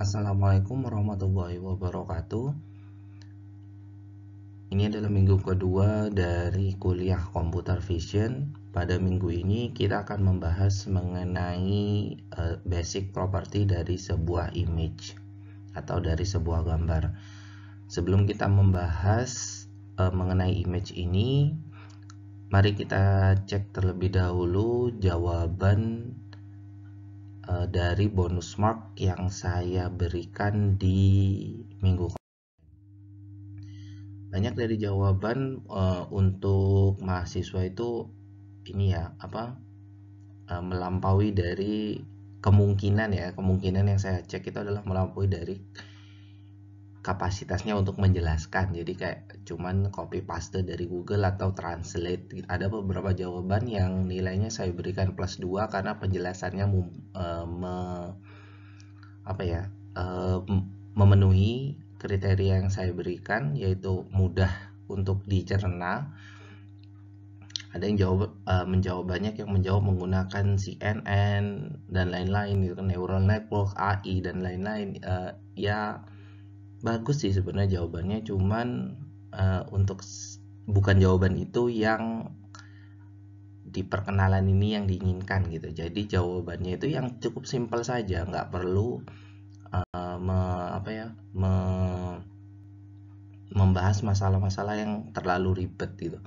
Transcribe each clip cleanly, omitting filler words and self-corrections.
Assalamualaikum warahmatullahi wabarakatuh. Ini adalah minggu kedua dari kuliah Computer Vision. Pada minggu ini kita akan membahas mengenai basic property dari sebuah image atau dari sebuah gambar. Sebelum kita membahas mengenai image ini, mari kita cek terlebih dahulu jawaban dari bonus mark yang saya berikan di minggu. Banyak dari jawaban untuk mahasiswa itu ini ya melampaui dari kemungkinan yang saya cek itu adalah melampaui dari kapasitasnya untuk menjelaskan. Jadi kayak cuman copy paste dari Google atau translate. Ada beberapa jawaban yang nilainya saya berikan +2 karena penjelasannya memenuhi kriteria yang saya berikan, yaitu mudah untuk dicerna. Ada yang menjawab banyak, yang menjawab menggunakan CNN dan lain-lain gitu, neural network, AI dan lain-lain. Ya bagus sih sebenarnya jawabannya, cuman untuk bukan jawaban itu yang di perkenalan ini yang diinginkan gitu. Jadi jawabannya itu yang cukup simpel saja, nggak perlu membahas masalah-masalah yang terlalu ribet gitu.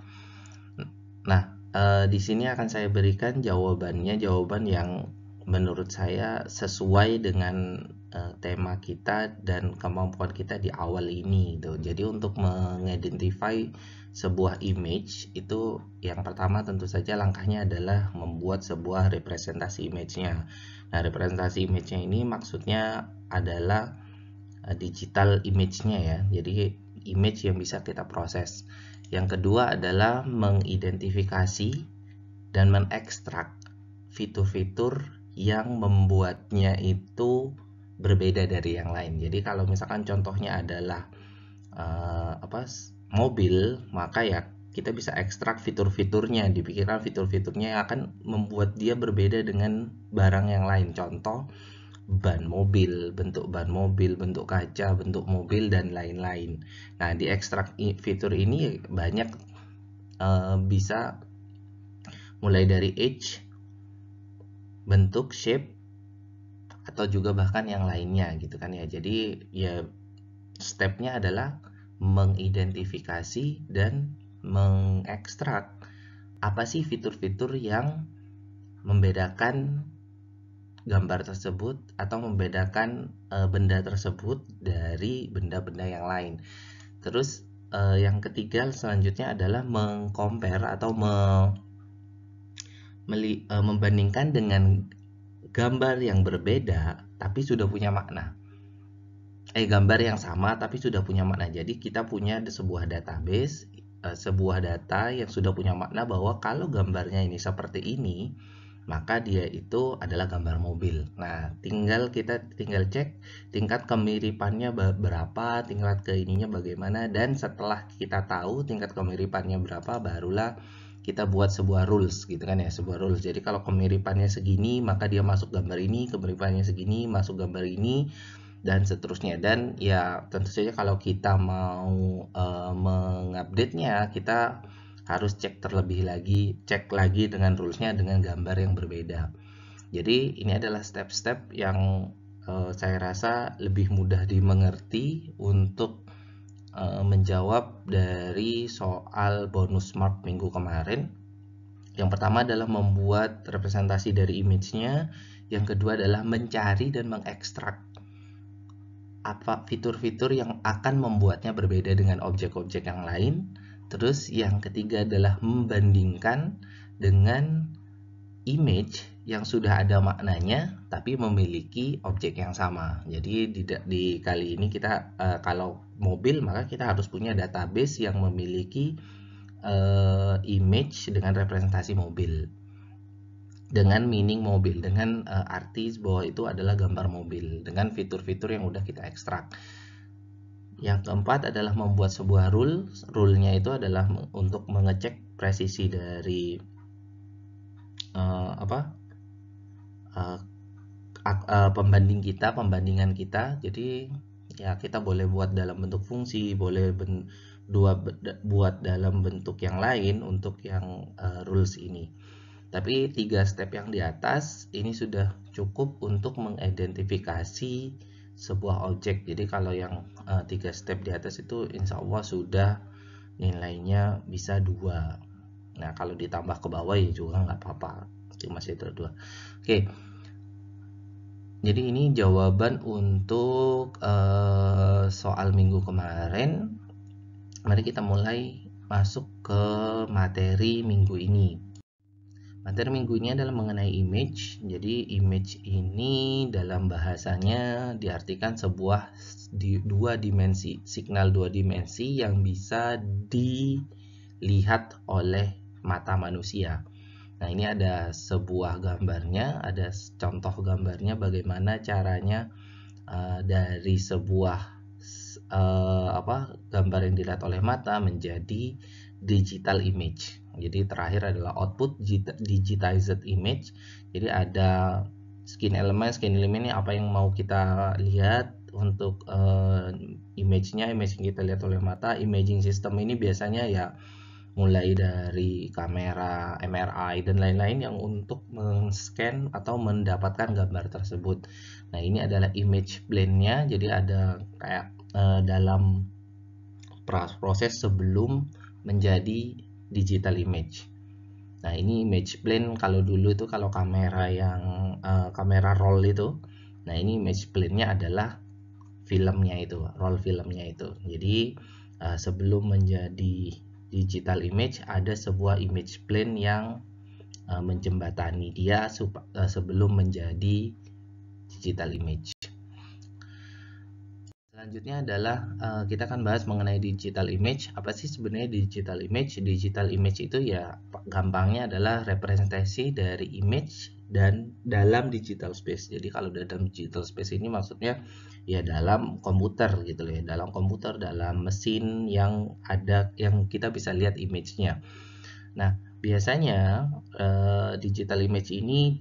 Nah, di sini akan saya berikan jawaban yang menurut saya sesuai dengan tema kita dan kemampuan kita di awal ini gitu. Jadi untuk mengidentify sebuah image itu, yang pertama tentu saja langkahnya adalah membuat sebuah representasi image-nya. Nah, representasi image-nya ini maksudnya adalah digital image-nya ya. Jadi image yang bisa kita proses. Yang kedua adalah mengidentifikasi dan mengekstrak fitur-fitur yang membuatnya itu berbeda dari yang lain. Jadi kalau misalkan contohnya adalah mobil, maka ya kita bisa ekstrak fitur-fiturnya, dipikirkan fitur-fiturnya yang akan membuat dia berbeda dengan barang yang lain. Contoh, ban mobil, bentuk kaca, bentuk mobil dan lain-lain. Nah, di ekstrak fitur ini banyak, bisa mulai dari age, bentuk, shape, atau juga bahkan yang lainnya gitu kan ya. Jadi ya stepnya adalah mengidentifikasi dan mengekstrak apa sih fitur-fitur yang membedakan gambar tersebut atau membedakan benda tersebut dari benda-benda yang lain. Terus yang ketiga selanjutnya adalah mengcompare atau membandingkan dengan gambar yang berbeda tapi sudah punya makna. Gambar yang sama tapi sudah punya makna. Jadi kita punya sebuah database, sebuah data yang sudah punya makna bahwa kalau gambarnya ini seperti ini, maka dia itu adalah gambar mobil. Nah, kita tinggal cek tingkat kemiripannya berapa, tingkat keininya bagaimana, dan setelah kita tahu tingkat kemiripannya berapa, barulah kita buat sebuah rules gitu kan ya, sebuah rules. Jadi kalau kemiripannya segini, maka dia masuk gambar ini, kemiripannya segini, masuk gambar ini, dan seterusnya. Dan ya tentu saja kalau kita mau mengupdate-nya, kita harus cek lagi dengan rulesnya dengan gambar yang berbeda. Jadi ini adalah step-step yang saya rasa lebih mudah dimengerti untuk menjawab dari soal bonus mark minggu kemarin. Yang pertama adalah membuat representasi dari image-nya, yang kedua adalah mencari dan mengekstrak apa fitur-fitur yang akan membuatnya berbeda dengan objek-objek yang lain. Terus yang ketiga adalah membandingkan dengan image yang sudah ada maknanya tapi memiliki objek yang sama. Jadi di kali ini kita kalau mobil, maka kita harus punya database yang memiliki image dengan representasi mobil, dengan meaning mobil, dengan arti bahwa itu adalah gambar mobil, dengan fitur-fitur yang udah kita ekstrak. Yang keempat adalah membuat sebuah rule. Rule-nya itu adalah untuk mengecek presisi dari pembandingan kita. Jadi ya kita boleh buat dalam bentuk fungsi, boleh buat dalam bentuk yang lain untuk yang rules ini. Tapi 3 step yang di atas ini sudah cukup untuk mengidentifikasi sebuah objek. Jadi kalau yang 3 step di atas itu insya Allah sudah nilainya bisa 2. Nah kalau ditambah ke bawah ya juga nggak apa-apa, cuma itu 2. Oke, jadi ini jawaban untuk soal minggu kemarin. Mari kita mulai masuk ke materi minggu ini. Materi minggu ini adalah mengenai image. Jadi image ini dalam bahasanya diartikan sebuah dua dimensi, signal 2 dimensi yang bisa dilihat oleh mata manusia. Nah, ini ada sebuah gambarnya, ada contoh gambarnya bagaimana caranya dari sebuah gambar yang dilihat oleh mata menjadi digital image. Jadi terakhir adalah output digitized image. Jadi ada skin element ini apa yang mau kita lihat untuk image-nya, image yang kita lihat oleh mata. Imaging system ini biasanya ya mulai dari kamera, MRI dan lain-lain yang untuk men-scan atau mendapatkan gambar tersebut. Nah, ini adalah image plane-nya. Jadi ada kayak dalam proses sebelum menjadi digital image. Nah, ini image plane. Kalau dulu itu kalau kamera yang kamera roll itu, nah ini image plane-nya adalah filmnya itu, roll filmnya itu. Jadi sebelum menjadi digital image ada sebuah image plane yang menjembatani dia sebelum menjadi digital image. Selanjutnya adalah kita akan bahas mengenai digital image. Apa sih sebenarnya digital image? Digital image itu ya gampangnya adalah representasi dari image dan dalam digital space. Jadi kalau dalam digital space ini maksudnya ya dalam komputer gitu loh ya, dalam komputer, dalam mesin yang ada yang kita bisa lihat image-nya. Nah, biasanya digital image ini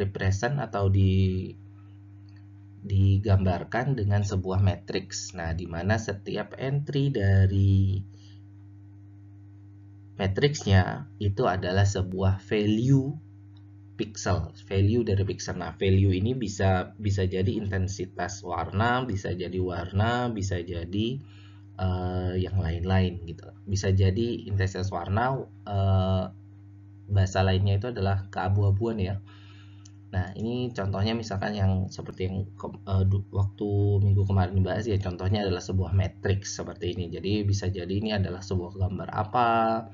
represent atau digambarkan dengan sebuah matriks. Nah, di mana setiap entry dari matriksnya itu adalah sebuah value pixel, value dari pixel. Nah, value ini bisa jadi intensitas warna, bisa jadi warna, bisa jadi yang lain-lain gitu. Bisa jadi intensitas warna, bahasa lainnya itu adalah keabu-abuan ya. Nah, ini contohnya misalkan yang seperti yang waktu minggu kemarin dibahas ya, contohnya adalah sebuah matriks seperti ini. Jadi bisa jadi ini adalah sebuah gambar apa,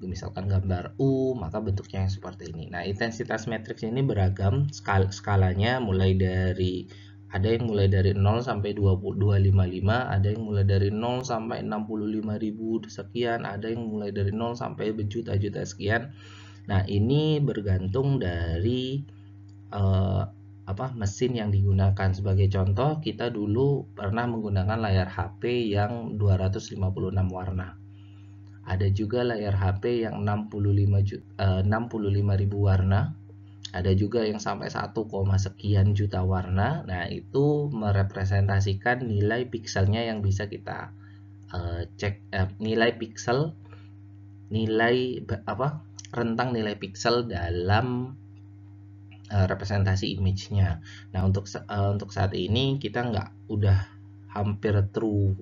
misalkan gambar U, maka bentuknya yang seperti ini. Nah, intensitas matriks ini beragam skalanya, mulai dari ada yang mulai dari 0 sampai 255, ada yang mulai dari 0 sampai 65.000 sekian, ada yang mulai dari 0 sampai berjuta-juta sekian. Nah, ini bergantung dari mesin yang digunakan. Sebagai contoh, kita dulu pernah menggunakan layar HP yang 256 warna. Ada juga layar HP yang 65.000 warna. Ada juga yang sampai 1, sekian juta warna. Nah, itu merepresentasikan nilai pixelnya yang bisa kita cek, nilai pixel, rentang nilai pixel dalam representasi image-nya. Nah, untuk saat ini kita udah hampir true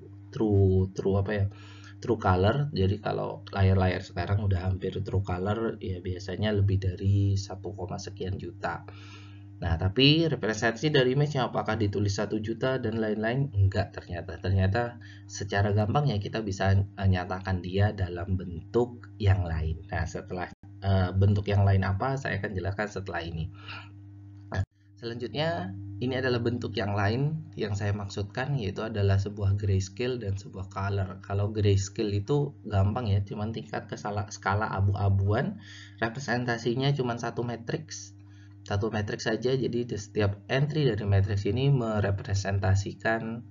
color. Jadi kalau layar-layar sekarang udah hampir true color ya, biasanya lebih dari 1, sekian juta. Nah, tapi representasi dari image-nya apakah ditulis 1 juta dan lain-lain? Enggak, ternyata secara gampang ya kita bisa nyatakan dia dalam bentuk yang lain. Nah, setelah bentuk yang lain apa saya akan jelaskan setelah ini. Nah, selanjutnya ini adalah bentuk yang lain yang saya maksudkan, yaitu adalah sebuah grayscale dan sebuah color. Kalau grayscale itu gampang ya, cuman tingkat ke skala abu-abuan, representasinya cuma satu matriks saja. Jadi di setiap entry dari matriks ini merepresentasikan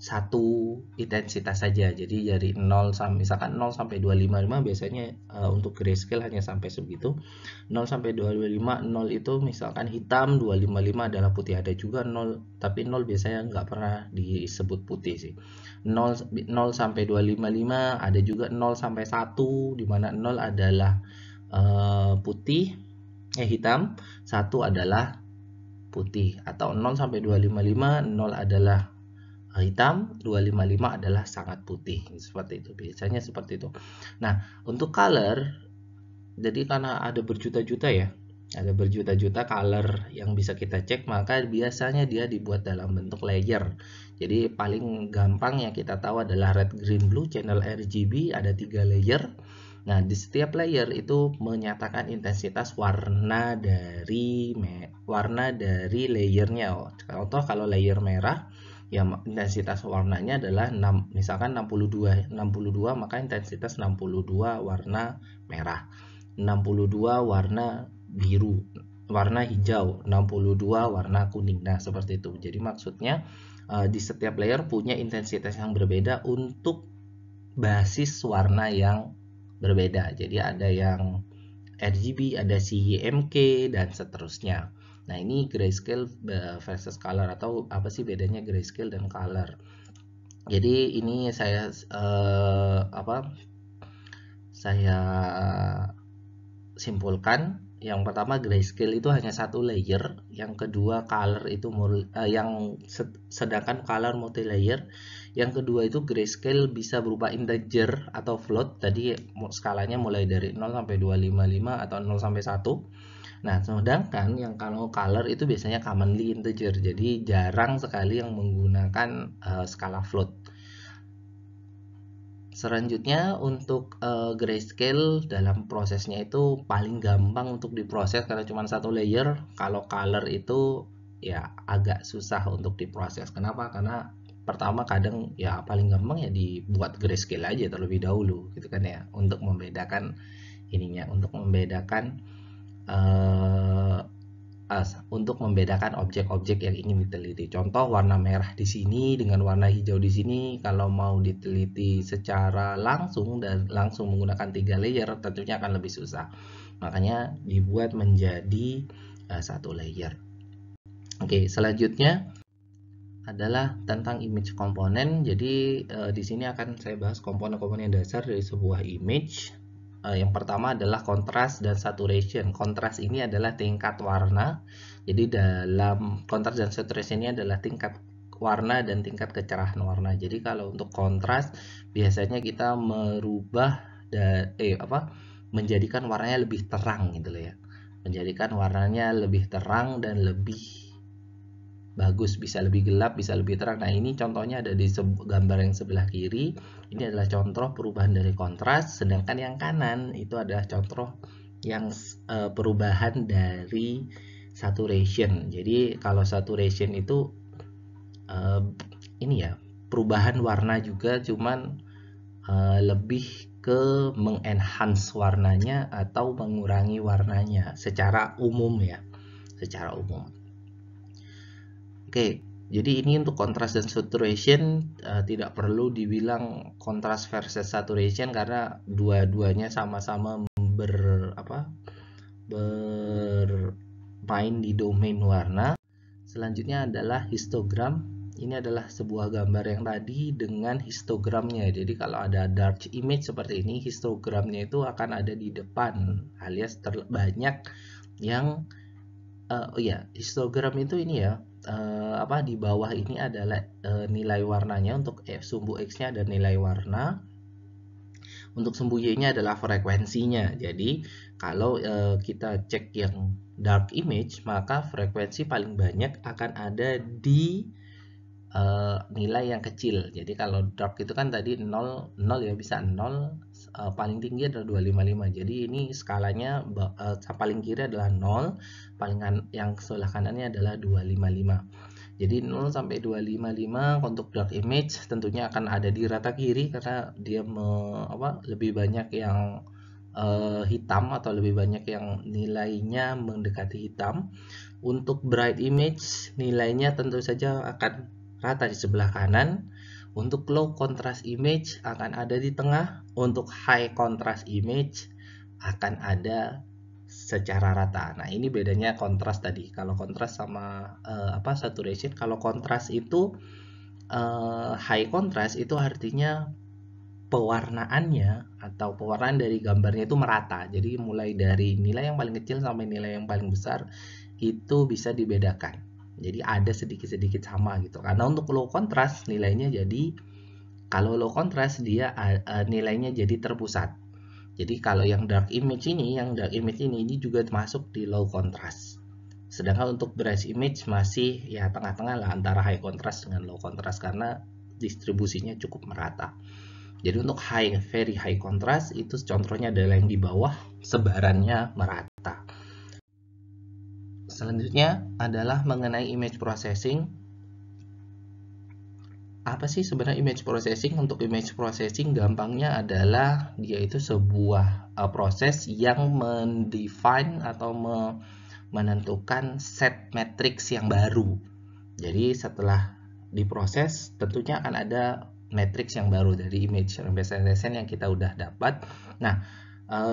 satu intensitas saja. Jadi dari 0 sampai misalkan 0 sampai 255 biasanya untuk grayscale hanya sampai segitu. 0 sampai 255, 0 itu misalkan hitam, 255 adalah putih. Ada juga 0, tapi 0 biasanya nggak pernah disebut putih sih. 0 sampai 255, ada juga 0 sampai 1 di mana 0 adalah putih, hitam, 1 adalah putih. Atau 0 sampai 255, 0 adalah hitam, 255 adalah sangat putih. Seperti itu, biasanya seperti itu. Nah, untuk color, jadi karena ada berjuta-juta ya, ada berjuta-juta color yang bisa kita cek, maka biasanya dia dibuat dalam bentuk layer. Jadi paling gampang yang kita tahu adalah red, green, blue, channel RGB, ada 3 layer. Nah, di setiap layer itu menyatakan intensitas warna dari layernya. Contoh kalau layer merah, ya intensitas warnanya adalah 6, misalkan 62 maka intensitas 62 warna merah, 62 warna biru, warna hijau, 62 warna kuning. Nah, seperti itu. Jadi maksudnya di setiap layer punya intensitas yang berbeda untuk basis warna yang berbeda. Jadi ada yang RGB, ada CMYK, dan seterusnya. Nah, ini grayscale versus color, atau apa sih bedanya grayscale dan color. Jadi ini saya simpulkan. Yang pertama, grayscale itu hanya satu layer. Yang kedua, color itu sedangkan color multi layer. Yang kedua itu grayscale bisa berupa integer atau float. Tadi skalanya mulai dari 0 sampai 255 atau 0 sampai 1. Nah, sedangkan yang kalau color itu biasanya commonly integer, jadi jarang sekali yang menggunakan skala float. Selanjutnya untuk grayscale, dalam prosesnya itu paling gampang untuk diproses karena cuma satu layer. Kalau color itu ya agak susah untuk diproses. Kenapa? Karena pertama kadang ya paling gampang ya dibuat grayscale aja terlebih dahulu gitu kan ya, untuk membedakan objek-objek yang ingin diteliti. Contoh, warna merah di sini dengan warna hijau di sini, kalau mau diteliti secara langsung dan langsung menggunakan 3 layer tentunya akan lebih susah. Makanya dibuat menjadi satu layer. Oke, selanjutnya adalah tentang image komponen. Jadi di sini akan saya bahas komponen-komponen dasar dari sebuah image. Yang pertama adalah kontras dan saturation. Kontras ini adalah tingkat warna. Jadi dalam kontras dan saturation ini adalah tingkat warna dan tingkat kecerahan warna. Jadi kalau untuk kontras biasanya kita menjadikan warnanya lebih terang gitu loh ya. Menjadikan warnanya lebih terang dan lebih bagus, bisa lebih gelap, bisa lebih terang. Nah, ini contohnya ada di gambar yang sebelah kiri. Ini adalah contoh perubahan dari kontras, sedangkan yang kanan itu adalah contoh yang perubahan dari saturation. Jadi kalau saturation itu ini ya, perubahan warna juga, cuman lebih ke mengenhance warnanya atau mengurangi warnanya secara umum ya, secara umum. Oke, jadi ini untuk kontras dan saturation, tidak perlu dibilang kontras versus saturation karena dua-duanya sama-sama bermain di domain warna. Selanjutnya adalah histogram. Ini adalah sebuah gambar yang tadi dengan histogramnya. Jadi kalau ada dark image seperti ini, histogramnya itu akan ada di depan, alias terbanyak yang histogram itu ini ya, di bawah ini adalah nilai warnanya. Untuk sumbu X-nya ada nilai warna, untuk sumbu Y-nya adalah frekuensinya. Jadi kalau kita cek yang dark image, maka frekuensi paling banyak akan ada di nilai yang kecil. Jadi kalau dark itu kan tadi 0 ya, bisa 0, paling tinggi adalah 255. Jadi ini skalanya paling kiri adalah 0, yang sebelah kanannya adalah 255. Jadi 0 sampai 255 untuk dark image tentunya akan ada di rata kiri karena dia lebih banyak yang hitam atau lebih banyak yang nilainya mendekati hitam. Untuk bright image nilainya tentu saja akan rata di sebelah kanan. Untuk low contrast image akan ada di tengah, untuk high contrast image akan ada secara rata. Nah, ini bedanya kontras tadi. Kalau kontras sama saturation, kalau kontras itu high contrast itu artinya pewarnaannya atau pewarnaan dari gambarnya itu merata. Jadi mulai dari nilai yang paling kecil sampai nilai yang paling besar itu bisa dibedakan. Jadi ada sedikit-sedikit sama gitu. Karena untuk low contrast nilainya jadi, kalau low contrast dia nilainya jadi terpusat. Jadi kalau yang dark image ini ini juga masuk di low contrast. Sedangkan untuk bright image masih ya tengah-tengah lah antara high contrast dengan low contrast karena distribusinya cukup merata. Jadi untuk very high contrast itu contohnya adalah yang di bawah, sebarannya merata. Selanjutnya adalah mengenai image processing. Apa sih sebenarnya image processing? Untuk image processing gampangnya adalah dia itu sebuah proses yang mendefine atau menentukan set matrix yang baru. Jadi setelah diproses tentunya akan ada matrix yang baru dari image representation yang kita udah dapat. Nah,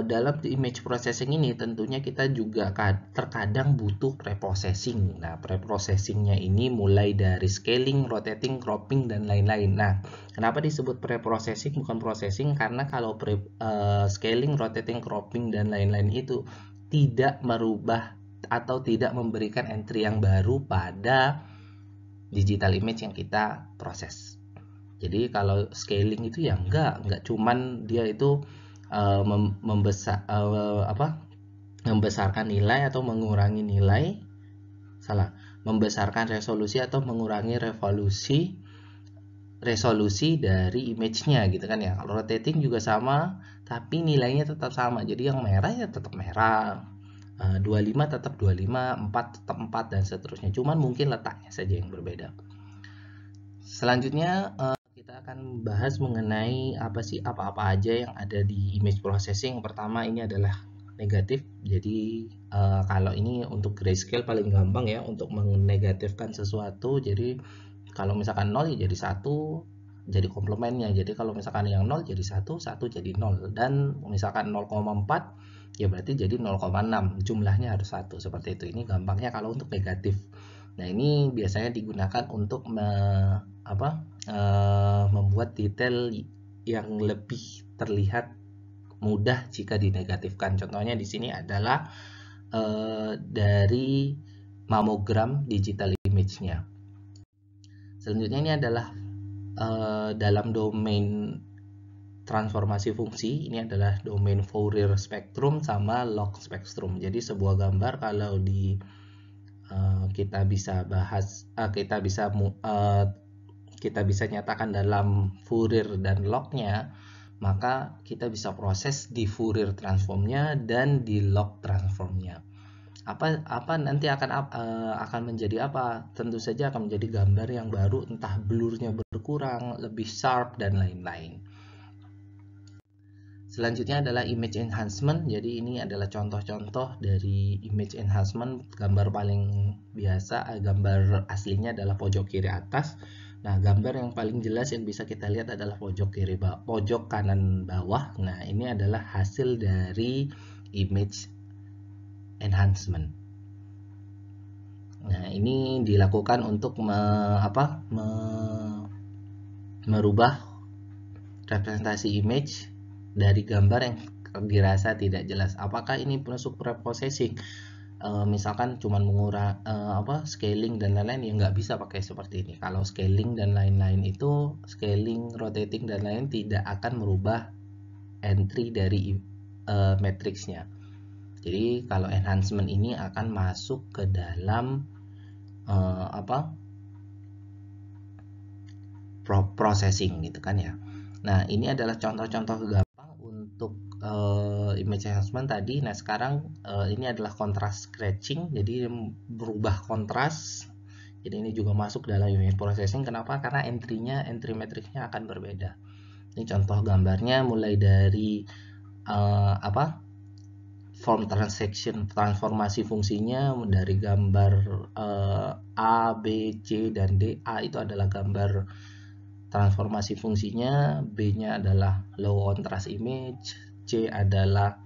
dalam image processing ini tentunya kita juga terkadang butuh preprocessing. Nah, preprocessingnya ini mulai dari scaling, rotating, cropping, dan lain-lain. Nah, kenapa disebut preprocessing bukan processing? Karena kalau scaling, rotating, cropping, dan lain-lain itu tidak merubah atau tidak memberikan entry yang baru pada digital image yang kita proses. Jadi kalau scaling itu ya enggak cuman dia itu membesarkan nilai atau mengurangi nilai, membesarkan resolusi atau mengurangi resolusi dari image-nya gitu kan ya. Kalau rotating juga sama, tapi nilainya tetap sama. Jadi yang merah ya tetap merah, 25 tetap 25, 4 tetap 4 dan seterusnya. Cuman mungkin letaknya saja yang berbeda. Selanjutnya kita akan bahas mengenai apa-apa aja yang ada di image processing. Pertama ini adalah negatif. Jadi kalau ini untuk grayscale paling gampang ya untuk menegatifkan sesuatu. Jadi kalau misalkan 0 ya jadi 1, jadi komplementnya. Jadi kalau misalkan yang 0 jadi 1, 1 jadi 0. Dan misalkan 0,4 ya berarti jadi 0,6. Jumlahnya harus 1 seperti itu. Ini gampangnya kalau untuk negatif. Nah, ini biasanya digunakan untuk membuat detail yang lebih terlihat mudah jika dinegatifkan. Contohnya di sini adalah dari mammogram digital image-nya. Selanjutnya ini adalah dalam domain transformasi fungsi, ini adalah domain Fourier spectrum sama log spectrum. Jadi sebuah gambar kalau kita bisa bahas, kita bisa nyatakan dalam Fourier dan lognya, maka kita bisa proses di Fourier transformnya dan di log transformnya. Apa nanti akan menjadi apa? Tentu saja akan menjadi gambar yang baru, entah blurnya berkurang, lebih sharp dan lain-lain. Selanjutnya adalah image enhancement. Jadi ini adalah contoh-contoh dari image enhancement. Gambar paling biasa, gambar aslinya adalah pojok kiri atas. Nah, gambar yang paling jelas yang bisa kita lihat adalah pojok kanan bawah. Nah, ini adalah hasil dari image enhancement. Nah, ini dilakukan untuk merubah representasi image dari gambar yang dirasa tidak jelas. Apakah ini masuk preprocessing? Misalkan cuma mengurang scaling dan lain-lain, ya nggak bisa pakai seperti ini. Kalau scaling dan lain-lain itu, scaling, rotating dan lain tidak akan merubah entry dari matrixnya. Jadi kalau enhancement ini akan masuk ke dalam processing gitu kan ya. Nah, ini adalah contoh-contoh gampang untuk image enhancement tadi. Nah, sekarang ini adalah contrast scratching, jadi berubah kontras. Jadi ini juga masuk dalam image processing. Kenapa? Karena entry matrixnya akan berbeda. Ini contoh gambarnya mulai dari form transaction, transformasi fungsinya dari gambar A, B, C, dan D. A itu adalah gambar transformasi fungsinya, B-nya adalah low contrast image, C adalah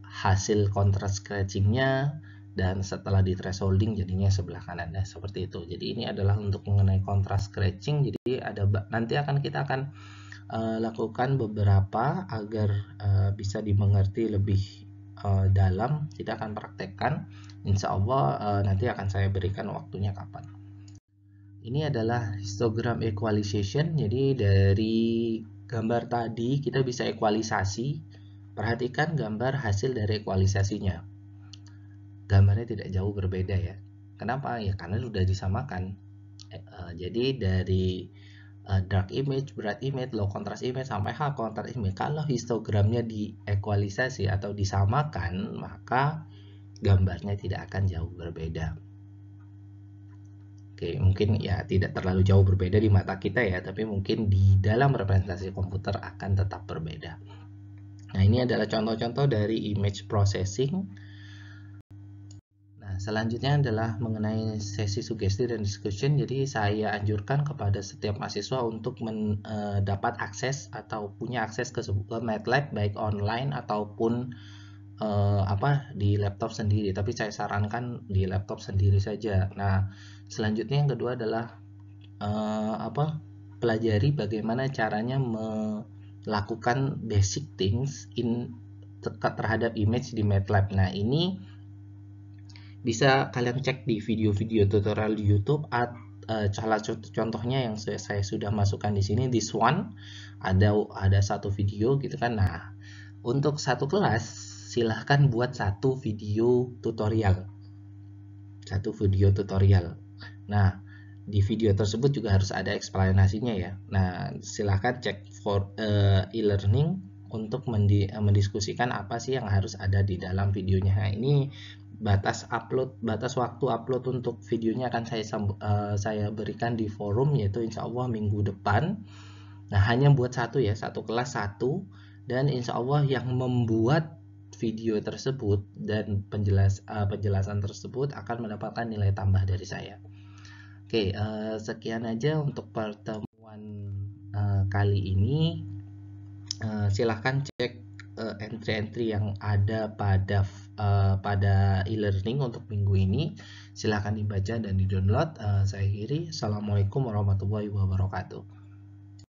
hasil contrast scratchingnya, dan setelah di thresholding jadinya sebelah kanan ya, seperti itu. Jadi ini adalah untuk mengenai contrast scratching. Jadi nanti kita akan lakukan beberapa agar bisa dimengerti lebih dalam. Kita akan praktekkan, insya Allah nanti akan saya berikan waktunya kapan. Ini adalah histogram equalization. Jadi dari gambar tadi kita bisa ekualisasi. Perhatikan gambar hasil dari ekualisasinya. Gambarnya tidak jauh berbeda ya. Kenapa? Ya karena sudah disamakan. Jadi dari dark image, bright image, low contrast image sampai high contrast image, kalau histogramnya diekualisasi atau disamakan, maka gambarnya tidak akan jauh berbeda. Oke, mungkin ya tidak terlalu jauh berbeda di mata kita ya, tapi mungkin di dalam representasi komputer akan tetap berbeda. Nah, ini adalah contoh-contoh dari image processing. Nah, selanjutnya adalah mengenai sesi sugesti dan discussion. Jadi saya anjurkan kepada setiap mahasiswa untuk mendapat akses atau punya akses ke MATLAB baik online ataupun di laptop sendiri. Tapi saya sarankan di laptop sendiri saja. Nah, selanjutnya yang kedua adalah pelajari bagaimana caranya melakukan basic things terhadap image di MATLAB. Nah, ini bisa kalian cek di video-video tutorial di YouTube. Salah contohnya yang saya sudah masukkan di sini, this one ada satu video gitu kan. Nah, untuk satu kelas silahkan buat satu video tutorial. Nah, di video tersebut juga harus ada eksplanasinya ya. Nah, silahkan cek for e-learning untuk mendiskusikan apa sih yang harus ada di dalam videonya. Nah, ini batas waktu upload untuk videonya akan saya berikan di forum, yaitu insya Allah minggu depan. Nah, hanya buat satu ya, satu kelas satu, dan insya Allah yang membuat video tersebut dan penjelasan tersebut akan mendapatkan nilai tambah dari saya. Oke, sekian aja untuk pertemuan kali ini. Silahkan cek entry-entry yang ada pada e-learning untuk minggu ini. Silahkan dibaca dan di-download. Saya akhiri. Assalamualaikum warahmatullahi wabarakatuh.